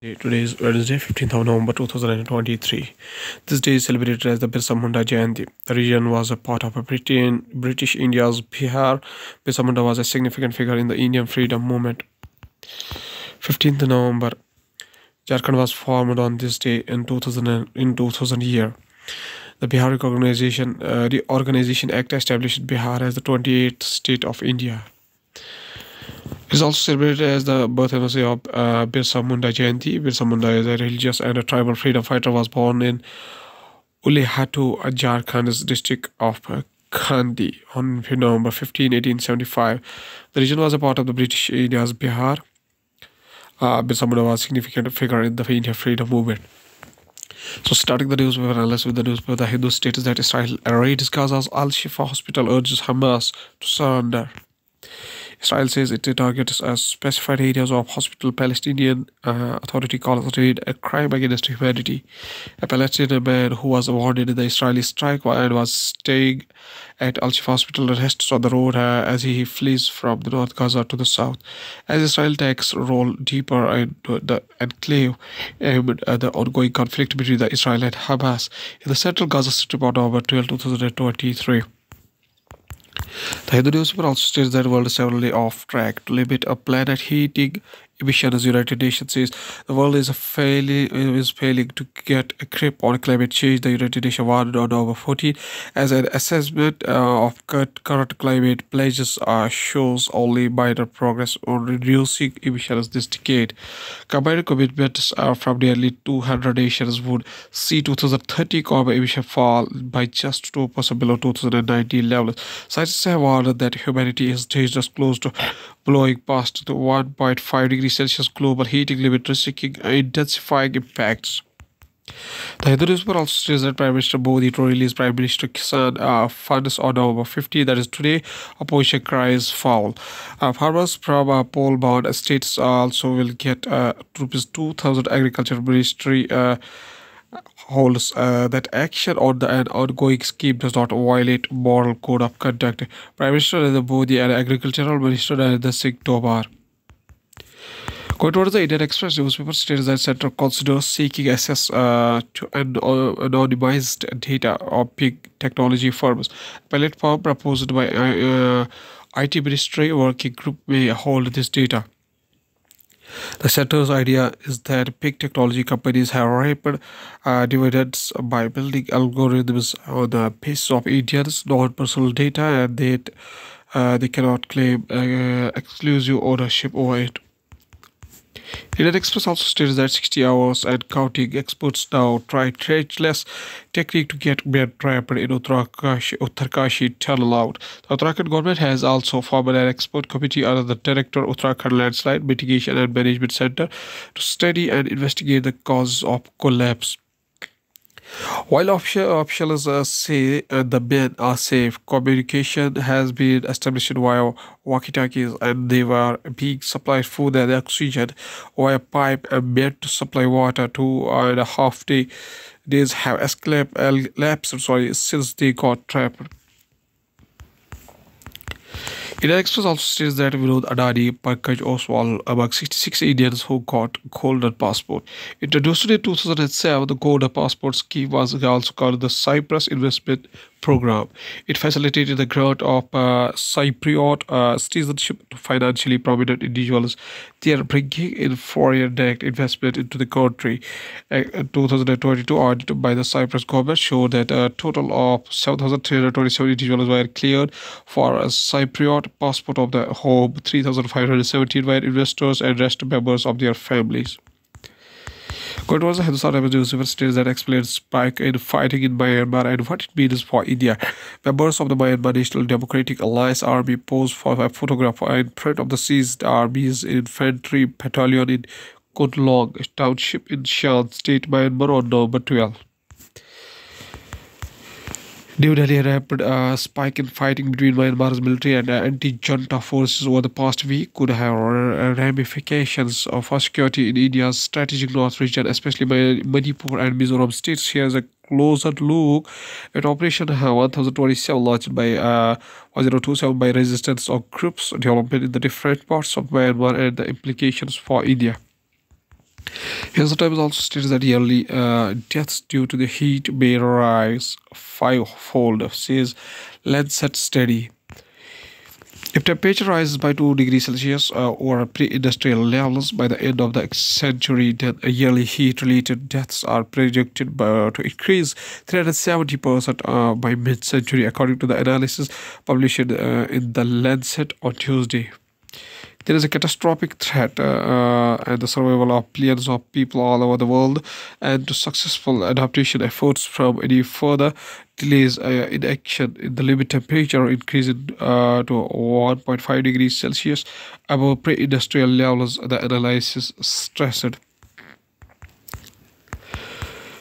Today is Wednesday, 15th of November 2023. This day is celebrated as the Birsa Munda Jayanti. The region was a part of British India's Bihar. Birsa Munda was a significant figure in the Indian freedom movement. 15th November, Jharkhand was formed on this day in 2000 year. The Bihar Reorganization Act established Bihar as the 28th state of India. It is also celebrated as the birth anniversary of Birsa Munda Jayanti. Birsa Munda is a religious and a tribal freedom fighter. Was born in Ulihatu, Jharkhand's district of Kandi on November 15, 1875. The region was a part of the British India's Bihar. Birsa Munda was a significant figure in the Indian freedom movement. So starting the newspaper analysis with the newspaper, The Hindu states that Israel raids Gaza's Al-Shifa hospital, urges Hamas to surrender. Israel says it targets specified areas of hospital. Palestinian Authority calls raid a crime against humanity. A Palestinian man who was wounded in the Israeli strike and was staying at Al-Shifa hospital rests on the road as he flees from the North Gaza to the south. As Israel takes roll deeper into the enclave amid the ongoing conflict between the Israel and Hamas in the central Gaza Strip on November 12, 2023. The Hindu newspaper also states that the world is severely off track to limit a planet heating emissions. United Nations says the world is failing to get a grip on climate change. The United Nations warned on November 14 as an assessment of current climate pledges shows only minor progress on reducing emissions this decade. Combined commitments from nearly 200 nations would see 2030 carbon emission fall by just 2% below 2019 levels. Scientists have warned that humanity is dangerous close to blowing past the 1.5 degrees Celsius global heating limit, risking intensifying impacts. The Hindu newspaper also states that Prime Minister Modi to release Prime Minister Kisan funds on November 15, that is today. Opposition cries foul. Farmers from Pole Bound states also will get rupees 2,000. Agriculture Ministry holds that action on an ongoing scheme does not violate moral code of conduct. Prime Minister Narendra Modi and Agricultural Minister Narendra Singh Tomar. Going towards the Indian Express newspaper states that Center considers seeking access to anonymized data of big technology firms. Platform proposed by IT Ministry working group may hold this data. The center's idea is that big technology companies have reaped dividends by building algorithms on the basis of Indians' non-personal data, and they cannot claim exclusive ownership over it. Indian Express also states that 60 hours and counting experts now try trenchless technique to get men trapped in Uttarkashi tunnel out. The Uttarakhand government has also formed an expert committee under the Director Uttarakhand Landslide Mitigation and Management Center to study and investigate the causes of collapse. While officials say the men are safe, communication has been established via walkie-talkies, and they were being supplied food and oxygen via pipe and meant to supply water. 2.5 days have elapsed since they got trapped. Indian Express also states that Vinod Adani, Pankaj Oswal among 66 Indians who got golden passport. Introduced in 2007, the golden passport scheme was also called the Cyprus Investment Program. It facilitated the grant of Cypriot citizenship to financially prominent individuals. They are bringing in foreign direct investment into the country. 2022 audit by the Cyprus government showed that a total of 7,327 individuals were cleared for a Cypriot passport of the home. 3,517 were investors and rest members of their families. Going towards the Hindustan Times newspaper states that explains spike in fighting in Myanmar and what it means for India. Members of the Myanmar National Democratic Alliance Army posed for a photograph in front of the seized army's infantry battalion in Kunlong Township in Shan State, Myanmar on November 12. New Delhi rapid spike in fighting between Myanmar's military and anti-junta forces over the past week could have ramifications for security in India's strategic north region, especially by Manipur and Mizoram states. Here's a closer look at Operation 1027 launched by 1027 by resistance of groups development in the different parts of Myanmar and the implications for India. Here's the Times also states that yearly deaths due to the heat may rise fivefold, says Lancet study. If temperature rises by 2 degrees Celsius or pre-industrial levels by the end of the century, then yearly heat-related deaths are projected to increase 370% by mid-century, according to the analysis published in the Lancet on Tuesday. There is a catastrophic threat and the survival of billions of people all over the world, and to successful adaptation efforts from any further delays in action in the limit temperature increasing to 1.5 degrees Celsius above pre-industrial levels, the analysis stressed.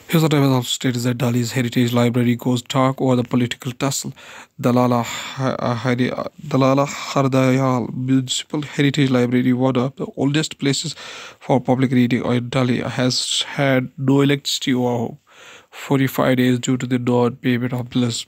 Here's what I will also state is that Delhi's Heritage Library goes dark over the political tussle. The Lala Hardayal Municipal Heritage Library, one of the oldest places for public reading in Delhi, has had no electricity for 45 days due to the non-payment of bills.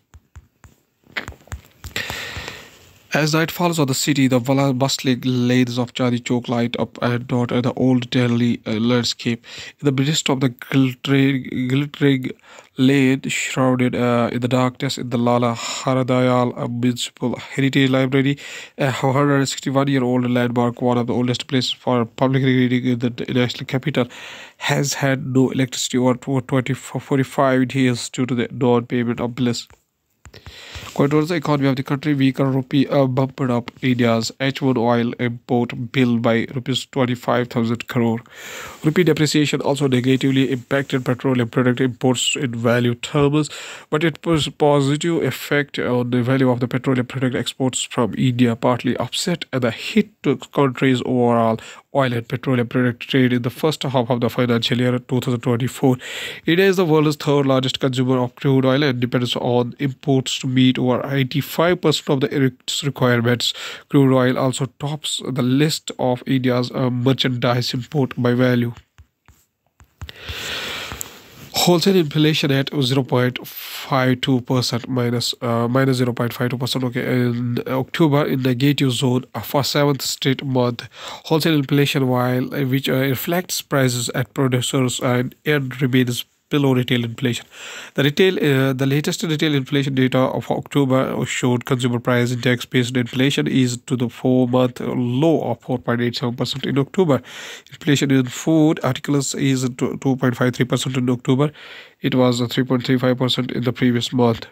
As night falls on the city, the bustling lanes of Chandni Chowk light up and dot the old Delhi landscape. In the midst of the glittering lane, shrouded in the darkness, in the Lala Haradayal Municipal Heritage Library, a 161-year-old landmark, one of the oldest places for public reading in the national capital, has had no electricity for 45 days due to the non-payment of bills. Going towards the economy of the country, weaker rupee bumped up India's H1 oil import bill by rupees 25,000 crore. Rupee depreciation also negatively impacted petroleum product imports in value terms, but it was positive effect on the value of the petroleum product exports from India, partly offset the hit to country's overall oil and petroleum product trade in the first half of the financial year 2024. India is the world's third largest consumer of crude oil and depends on imports to meet over 85% of its requirements. Crude oil also tops the list of India's merchandise import by value. Wholesale inflation at 0.52% minus 0.52%. Okay, in October in negative zone for seventh straight month. Wholesale inflation, which reflects prices at producers and remains below retail inflation. The latest retail inflation data of October showed consumer price index based inflation is to the 4-month low of 4.87% in October. Inflation in food articles is 2.53% in October. It was 3.35% in the previous month.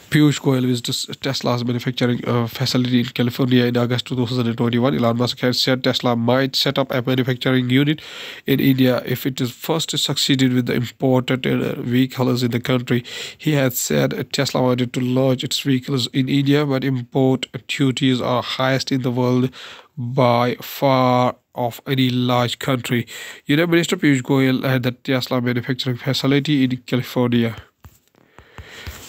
Piyush Goyal visits Tesla's manufacturing facility in California in August 2021. Elon Musk has said Tesla might set up a manufacturing unit in India if it is first succeeded with the imported vehicles in the country. He had said Tesla wanted to launch its vehicles in India, but import duties are highest in the world by far of any large country. Union Minister Piyush Goyal had the Tesla manufacturing facility in California.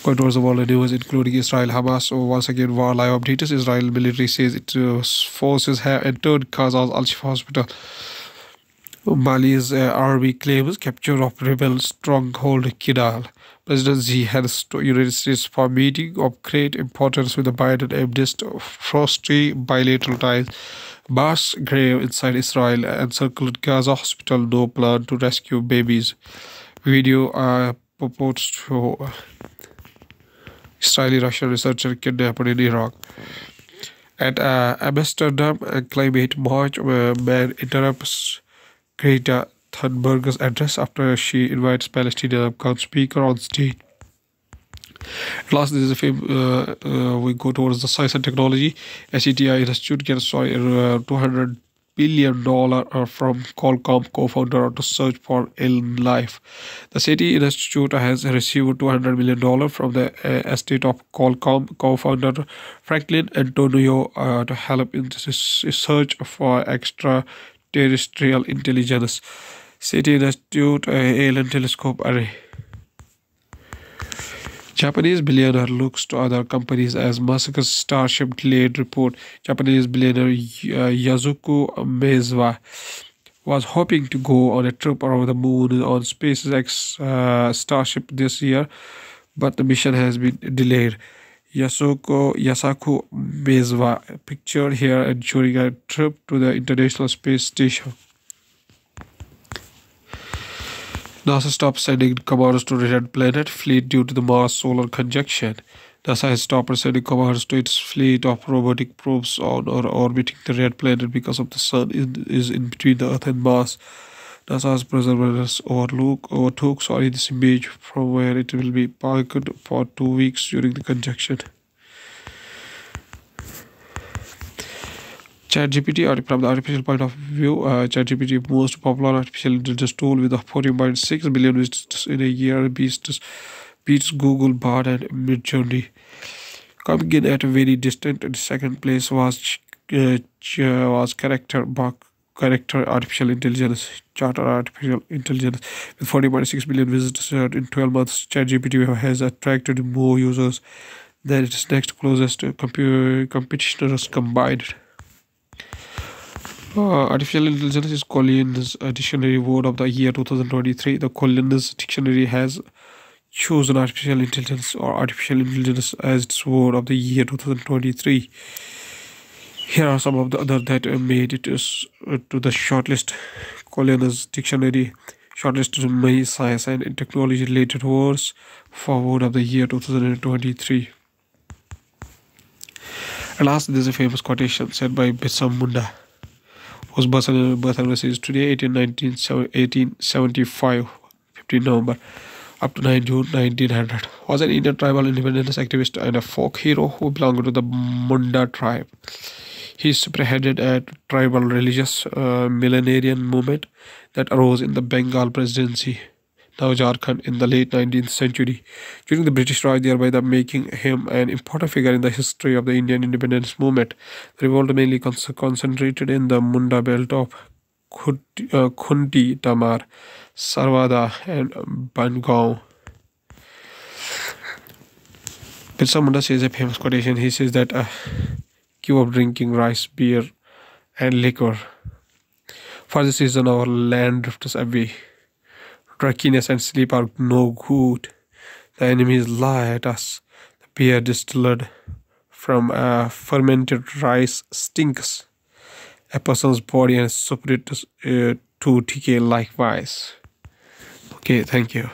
Going towards the world news, including Israel, Hamas. Once again, war live updates. Israel military says its forces have entered Gaza's Al-Shifa hospital. Mali's army claims capture of rebel stronghold Kidal. President Xi has United States for meeting of great importance with the Biden amidst frosty bilateral ties. Mass grave inside Israel encircled Gaza hospital. No plan to rescue babies. Video purports to Israeli-Russian researcher kidnapped in Iraq. At Amsterdam, a climate march, man interrupts Greta Thunberg's address after she invites Palestinian Afghan speaker on stage. At last, this is a film. We go towards the science and technology. SETI Institute gets $200 billion from Qualcomm co-founder to search for alien life. The SETI Institute has received $200 million from the estate of Qualcomm co-founder Franklin Antonio to help in the search for extraterrestrial intelligence. SETI Institute Alien Telescope Array. Japanese billionaire looks to other companies as Musk's Starship delayed report. Japanese billionaire Yazuko Maezawa was hoping to go on a trip around the moon on SpaceX Starship this year, but the mission has been delayed. Yasaku Maezawa pictured here during a trip to the International Space Station. NASA stopped sending commanders to the Red Planet fleet due to the Mars solar conjunction. NASA has stopped sending commanders to its fleet of robotic probes on or orbiting the Red Planet because of the Sun is in between the Earth and Mars. NASA's observers overtook this image from where it will be parked for 2 weeks during the conjunction. ChatGPT, from the artificial point of view, ChatGPT, most popular artificial intelligence tool with 14.6 billion visitors in a year, beats Google, Bard, and Midjourney. Coming in at a very distant second place was Character Artificial Intelligence, Charter Artificial Intelligence, with 40.6 billion visitors in 12 months. ChatGPT has attracted more users than its next closest competitors combined. Artificial Intelligence is Collins Dictionary Word of the Year 2023. The Collins Dictionary has chosen Artificial Intelligence as its Word of the Year 2023. Here are some of the others that made it to the shortlist. Collins Dictionary shortlisted many science and technology related words for Word of the Year 2023. And last, there's a famous quotation said by Birsa Munda, whose birth anniversary is today, 1875, 15 November, up to 9 June 1900. Was an Indian tribal independence activist and a folk hero who belonged to the Munda tribe. He spearheaded a tribal religious millenarian movement that arose in the Bengal Presidency, now Jharkhand, in the late 19th century, during the British Raj, thereby making him an important figure in the history of the Indian independence movement. The revolt mainly concentrated in the Munda belt of Khunti, Tamar, Sarvada, and Bangaon. Birsa Munda says a famous quotation. He says that give up drinking rice, beer, and liquor. For this reason, our land drifts away. Drunkenness and sleep are no good. The enemies lie at us. The beer distilled from fermented rice stinks. A person's body and spirit to decay likewise. Okay, thank you.